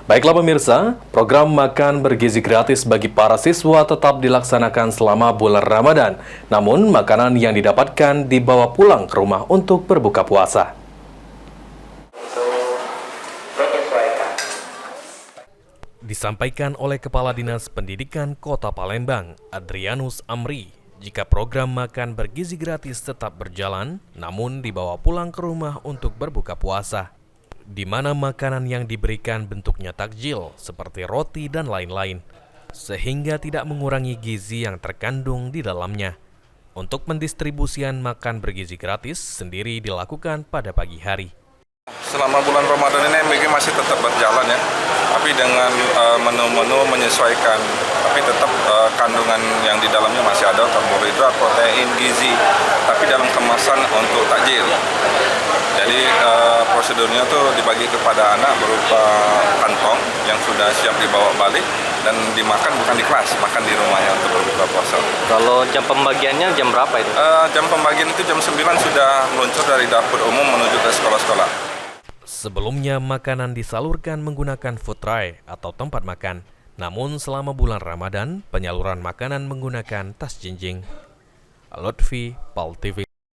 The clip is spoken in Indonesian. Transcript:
Baiklah pemirsa, program makan bergizi gratis bagi para siswa tetap dilaksanakan selama bulan Ramadan. Namun, makanan yang didapatkan dibawa pulang ke rumah untuk berbuka puasa. Disampaikan oleh Kepala Dinas Pendidikan Kota Palembang, Adrianus Amri, jika program makan bergizi gratis tetap berjalan, namun dibawa pulang ke rumah untuk berbuka puasa, di mana makanan yang diberikan bentuknya takjil seperti roti dan lain-lain, sehingga tidak mengurangi gizi yang terkandung di dalamnya. Untuk pendistribusian makan bergizi gratis sendiri dilakukan pada pagi hari. Selama bulan Ramadan ini MBG masih tetap berjalan ya, tapi dengan menu-menu menyesuaikan, tapi tetap kandungan yang di dalamnya masih ada karbohidrat, protein, gizi, tapi dalam kemasan untuk takjil. Jadi prosedurnya tuh dibagi kepada anak berupa kantong yang sudah siap dibawa balik dan dimakan bukan di kelas, makan di rumahnya untuk berbuka puasa. Kalau jam pembagiannya jam berapa itu? Jam pembagian itu jam 9 sudah meluncur dari dapur umum menuju ke sekolah-sekolah. Sebelumnya makanan disalurkan menggunakan food tray atau tempat makan. Namun selama bulan Ramadan, penyaluran makanan menggunakan tas jinjing. Lutfi, PAL TV.